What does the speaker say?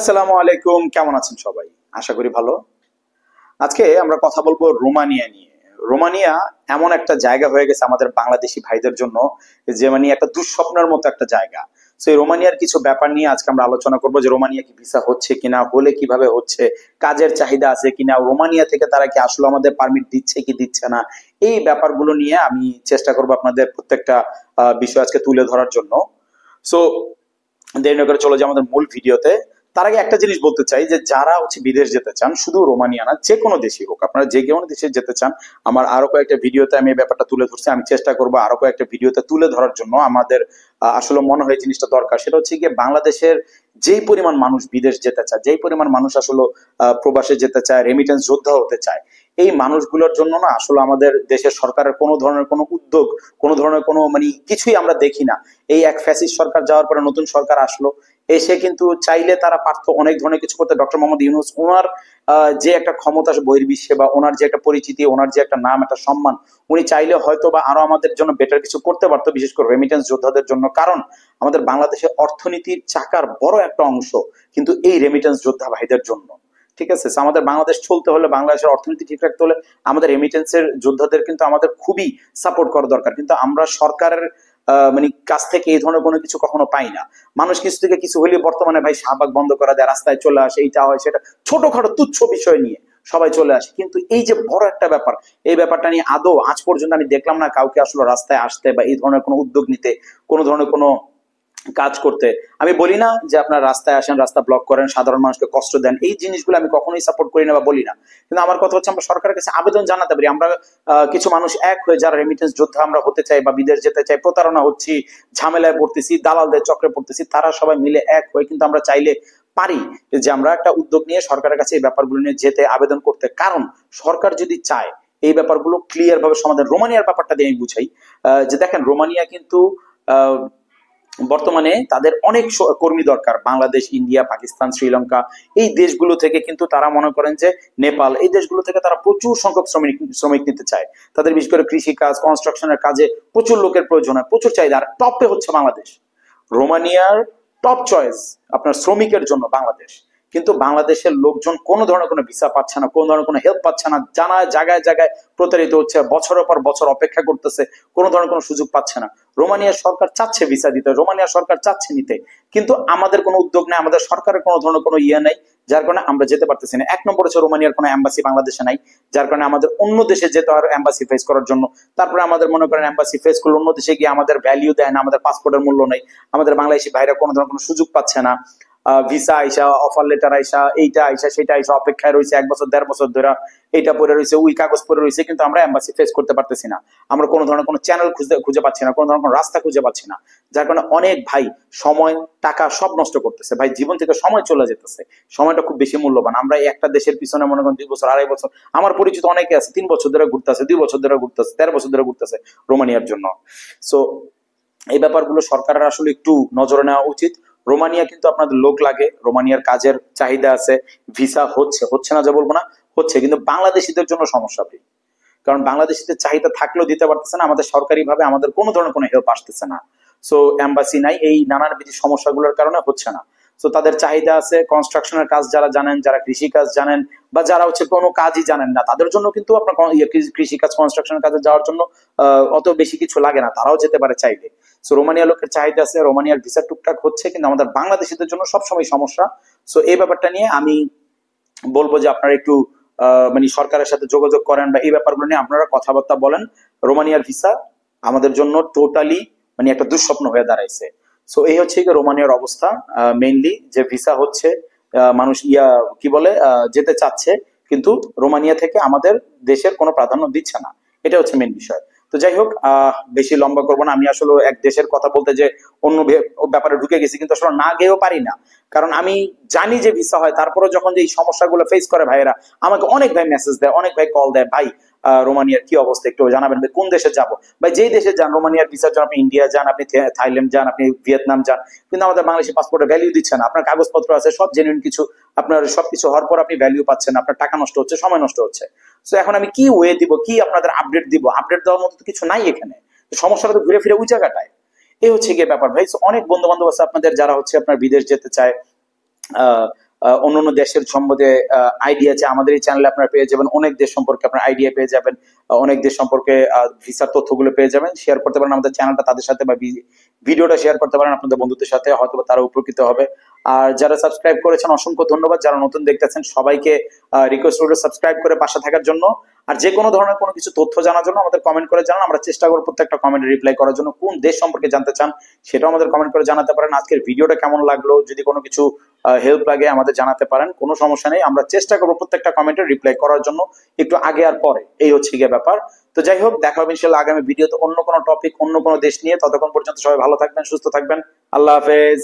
আসসালামু আলাইকুম, কেমন আছেন সবাই? আশা করি ভালো। আজকে আমরা কথা বলবো রোমানিয়া নিয়ে। রোমানিয়া এমন একটা জায়গা হয়ে গেছে আমাদের বাংলাদেশি ভাইদের জন্য, যে মানে একটা দুঃস্বপ্নের মতো একটা জায়গা। তো এই রোমানিয়ার কিছু ব্যাপার নিয়ে আজকে আমরা আলোচনা করবো, যে রোমানিয়া কি ভিসা হচ্ছে কিনা, হলে কিভাবে হচ্ছে, কাজের চাহিদা আছে কিনা, রোমানিয়া থেকে তারা কি আসলে আমাদের পারমিট দিচ্ছে কি দিচ্ছে না। এই ব্যাপারগুলো নিয়ে আমি চেষ্টা করবো আপনাদের প্রত্যেকটা বিষয় আজকে তুলে ধরার জন্য। সো দেরি না করে চলে যাই আমাদের মূল ভিডিওতে। তার আগে একটা জিনিস বলতে চাই, যে যারা বিদেশ যেতে চান, শুধু রোমানিয়া না, যে কোনো দেশই হোক, আপনারা যে কোনো দেশে যেতে চান, আমার আরো কয়েকটা ভিডিওতে আমি এই ব্যাপারটা তুলে ধরছি। আমি চেষ্টা করবো আরো কয়েকটা ভিডিওতে তুলে ধরার জন্য। আমাদের আসলে মনে হয় জিনিসটা দরকার, সেটা হচ্ছে গিয়ে বাংলাদেশের যেই পরিমাণ মানুষ বিদেশ যেতে চায়, যেই পরিমাণ মানুষ আসলে প্রবাসে যেতে চায়, রেমিটেন্স যোদ্ধা হতে চায়, এই মানুষগুলোর জন্য না আসলে আমাদের দেশের সরকারের কোনো ধরনের কোনো উদ্যোগ, কোনো ধরনের কোনো মানে কিছুই আমরা দেখি না। এই এক ফ্যাসিস্ট সরকার যাওয়ার পরে নতুন সরকার আসলো, এসে কিন্তু চাইলে তারা পারতো অনেক ধরনের কিছু করতে। ডক্টর মোহাম্মদ ইউনূস, ওনার যে একটা ক্ষমতা বহির্বিশ্বে, বা ওনার যে একটা পরিচিতি, ওনার যে একটা নাম, একটা সম্মান, উনি চাইলে হয়তো বা আরো আমাদের জন্য বেটার কিছু করতে পারতো, বিশেষ করে রেমিটেন্স যোদ্ধাদের জন্য। কারণ আমাদের বাংলাদেশের অর্থনীতির চাকার বড় একটা অংশ কিন্তু এই রেমিটেন্স যোদ্ধা ভাইদের জন্য। ঠিক আছে, আমাদের বাংলাদেশ চলতে হলে, বাংলাদেশের অর্থনীতি ঠিক রাখতে হলে আমাদের রেমিটেন্সের যোদ্ধাদের কিন্তু আমাদের খুবই সাপোর্ট করা দরকার। কিন্তু আমরা সরকারের মানে কাছ থেকে এই ধরনের কোনো কিছু কখনো পাই না। মানুষ কিছু থেকে কিছু হলে বর্তমানে ভাই শাহবাগ বন্ধ করা দেয়, রাস্তায় চলে আসে, এইটা হয় সেটা, ছোটখাটো তুচ্ছ বিষয় নিয়ে সবাই চলে আসে। কিন্তু এই যে বড় একটা ব্যাপার, এই ব্যাপারটা নিয়ে আদৌ আজ পর্যন্ত আমি দেখলাম না কাউকে আসলে রাস্তায় আসতে বা এই ধরনের কোনো উদ্যোগ নিতে, কোনো ধরনের কোনো কাজ করতে। আমি বলি না যে আপনার রাস্তায় আসেন, রাস্তা ব্লক করেন, সাধারণ মানুষকে কষ্ট দেন, এই জিনিসগুলো আমি কখনোই সাপোর্ট করি না বা বলি না। কিন্তু আমার কথা হচ্ছে, আমরা সরকারের কাছে আবেদন জানাতে পারি। আমরা কিছু মানুষ এক হয়ে, যারা রেমিটেন্স যোদ্ধা আমরা হতে চাই বা বিদেশ যেতে চাই, প্রতারণা হচ্ছি, ঝামেলায় পড়তেছি, দালালদের চক্রে পড়তেছি, তারা সবাই মিলে এক হয়ে কিন্তু আমরা চাইলে পারি যে আমরা একটা উদ্যোগ নিয়ে সরকারের কাছে এই ব্যাপারগুলো নিয়ে যেতে, আবেদন করতে। কারণ সরকার যদি চায় এই ব্যাপারগুলো ক্লিয়ার ভাবে সমাধান। রোমানিয়ার ব্যাপারটা দিয়ে আমি বুঝাই, যে দেখেন রোমানিয়া কিন্তু আহ বর্তমানে তাদের অনেক কর্মী দরকার। বাংলাদেশ, ইন্ডিয়া, পাকিস্তান, শ্রীলঙ্কা, এই দেশগুলো থেকে কিন্তু তারা মনে করেন যে, নেপাল, এই দেশগুলো থেকে তারা প্রচুর সংখ্যক শ্রমিক নিতে চায়। তাদের বিশেষ করে কৃষি কাজ, কনস্ট্রাকশনের কাজে প্রচুর লোকের প্রয়োজন হয়, প্রচুর চাহিদা। আর টপে হচ্ছে বাংলাদেশ। রোমানিয়ার টপ চয়েস আপনার শ্রমিকের জন্য বাংলাদেশ। কিন্তু বাংলাদেশের লোকজন কোনো ধরনের কোনো ভিসা পাচ্ছে না, কোনো ধরনের কোনো হেল্প পাচ্ছে না, জানা জায়গায় জায়গায় প্রতারিত হচ্ছে, বছরের পর বছর অপেক্ষা করতেছে, কোনো ধরনের কোনো সুযোগ পাচ্ছে না। রোমানিয়ার সরকার চাচ্ছে ভিসা দিতে, রোমানিয়ার সরকার চাচ্ছে নিতে, কিন্তু আমাদের কোনো উদ্যোগ নেই, আমাদের সরকারের কোনো ধরনের কোনো ইয়ে নেই, যার কারণে আমরা যেতে পারতেছি না। এক নম্বর হচ্ছে রোমানিয়ার কোনো এম্বাসি বাংলাদেশে নাই, যার কারণে আমাদের অন্য দেশে যেতে হয় এম্বাসি ফেস করার জন্য। তারপরে আমাদের মনে করেন এম্বাসি ফেস করলে অন্য দেশে গিয়ে আমাদের ভ্যালিউ দেয় না, আমাদের পাসপোর্টের মূল্য নেই, আমাদের বাংলাদেশি ভাইরা কোনো ধরনের কোনো সুযোগ পাচ্ছে না। ভিসা আইসা, অফার লেটার আইসা, এইটা আইসা সেটা আইসা, অপেক্ষায় রয়েছে 1 বছর 1.5 বছর ধরে, এইটা পরে রয়েছে, ওই কাগজ পরে রয়েছে, কিন্তু আমরা এম্বাসি ফেস করতে পারতেছি না। আমরা কোনো ধরনের কোনো চ্যানেল খুঁজে পাচ্ছি না, কোনো ধরনের কোনো রাস্তা খুঁজে পাচ্ছি না, যার কারণে অনেক ভাই সময়, টাকা সব নষ্ট করতেছে। ভাই জীবন থেকে সময় চলে যেতেছে, সময়টা খুব বেশি মূল্যবান। আমরা একটা দেশের পিছনে মনে করেন 2 বছর, 2.5 বছর, আমার পরিচিত অনেকে আছে 3 বছর ধরে ঘুরতেছে, 2 বছর ধরে ঘুরতেছে, 13 বছর ধরে ঘুরতেছে রোমানিয়ার জন্য। সো এই ব্যাপারগুলো সরকারের আসলে একটু নজরে নেওয়া উচিত। রোমানিয়া কিন্তু আপনাদের লোক লাগে, রোমানিয়ার কাজের চাহিদা আছে, ভিসা হচ্ছে, হচ্ছে না যে বলবো না, হচ্ছে, কিন্তু বাংলাদেশিদের জন্য সমস্যা ভাই। কারণ বাংলাদেশিদের চাহিদা থাকলেও দিতে পারতেছে না, আমাদের সরকারি ভাবে আমাদের কোনো ধরনের কোনো হেল্প আসতেছে না। সো এম্বাসি নাই, এই নানানবিধ সমস্যাগুলোর কারণে হচ্ছে না। তো তাদের চাহিদা আছে। কনস্ট্রাকশনের কাজ যারা জানেন, যারা কৃষি কাজ জানেন, বা যারা কোনো কাজই জানেন না, তাদের জন্য কিন্তু আপনার কৃষি কাজ, কনস্ট্রাকশনের কাজে যাওয়ার জন্য অত বেশি কিছু লাগে না, তারাও যেতে পারে চাইলে। সো রোমানিয়া লোকের চাহিদা আছে, রোমানিয়ার ভিসা টুকটাক হচ্ছে, কিন্তু আমাদের বাংলাদেশিদের জন্য সবসময় সমস্যা। সো এই ব্যাপারটা নিয়ে আমি বলবো যে আপনারা একটু মানে সরকারের সাথে যোগাযোগ করেন, বা এই ব্যাপারগুলো নিয়ে আপনারা কথাবার্তা বলেন। রোমানিয়ার ভিসা আমাদের জন্য টোটালি মানে একটা দুঃস্বপ্ন হয়ে দাঁড়াইছে। সো এই হচ্ছে কি রোমানিয়ার অবস্থা। মেইনলি যে ভিসা হচ্ছে, মানুষ কি বলে যেতে চাচ্ছে, কিন্তু রোমানিয়া থেকে আমাদের দেশের কোনো প্রাধান্য দিচ্ছে না। এটা হচ্ছে মেইন বিষয়। তো যাই হোক, বেশি লম্বা করবো না। আমি আসলে এক দেশের কথা বলতে যে অন্য ব্যাপারে ঢুকে গেছি, কিন্তু আসলে না গেয়েও পারি না। কারণ আমি জানি যে ভিসা হয়, তারপরে যখন যে এই সমস্যাগুলো ফেস করে ভাইয়েরা, আমাকে অনেক ভাই মেসেজ দেয়, অনেক ভাই কল দেয়, ভাই রোমানিয়ার কি অবস্থা একটু জানাবেন, ভাই কোন দেশে যাবো। ভাই যেই দেশে যান রোমানিয়ার ভিসার জন্য, আপনি ইন্ডিয়া যান, আপনি থাইল্যান্ড যান, আপনি ভিয়েতনাম যান, কিন্তু আমাদের বাংলাদেশি পাসপোর্টে ভ্যালিউ দিচ্ছে না। আপনার কাগজপত্র আছে সব জেনুইন কিছু, আপনার সবকিছু হওয়ার পর আপনি ভ্যালিউ পাচ্ছেন, আপনার টাকা নষ্ট হচ্ছে, সময় নষ্ট হচ্ছে। তো এখন আমি কি ওয়ে দিব, কি আপনাদের আপডেট দিব? আপডেট দেওয়ার মতো তো কিছু নাই এখানে। সমস্যাটা তো ঘুরে ফিরে ওই জায়গাটায়। এই হচ্ছে গিয়ে ব্যাপার ভাই। অনেক বন্ধু বান্ধব আছে আপনাদের যারা আপনার বিদেশ যেতে চায়, অন্যান্য দেশের সম্বন্ধে আইডিয়া আছে আমাদের এই চ্যানেলে আপনারা পেয়ে যাবেন। অনেক দেশ সম্পর্কে আপনার আইডিয়া পেয়ে যাবেন, অনেক দেশ সম্পর্কে ভিসার তথ্যগুলো পেয়ে যাবেন। শেয়ার করতে পারেন আমাদের চ্যানেলটা তাদের সাথে, বা ভিডিওটা শেয়ার করতে পারেন আপনাদের বন্ধুদের সাথে, হয়তো তারা উপকৃত হবে। আর যারা সাবস্ক্রাইব করেছেন অসংখ্য ধন্যবাদ, যারা নতুন দেখতেছেন সবাইকে রিকোয়েস্ট করবো সাবস্ক্রাইব করে পাশে থাকার জন্য। আর যে কোনো ধরনের কোনো কিছু তথ্য জানার জন্য আমাদের কমেন্ট করে জানান, আমরা চেষ্টা করবো প্রত্যেকটা কমেন্টে রিপ্লাই করার জন্য। কোন দেশ সম্পর্কে জানতে চান সেটাও আমাদের কমেন্ট করে জানাতে পারেন। আজকের ভিডিওটা কেমন লাগলো, যদি কোনো কিছু হেল্প লাগে আমাদের জানাতে পারেন, কোনো সমস্যা নেই, আমরা চেষ্টা করবো প্রত্যেকটা কমেন্টে রিপ্লাই করার জন্য, একটু আগে আর পরে, এই হচ্ছে গিয়ে ব্যাপার। তো যাই হোক, দেখা হবে ইনশাল্লাহ আগামী ভিডিওতে অন্য কোনো টপিক, অন্য কোনো দেশ নিয়ে। ততক্ষণ পর্যন্ত সবাই ভালো থাকবেন, সুস্থ থাকবেন। আল্লাহ হাফেজ।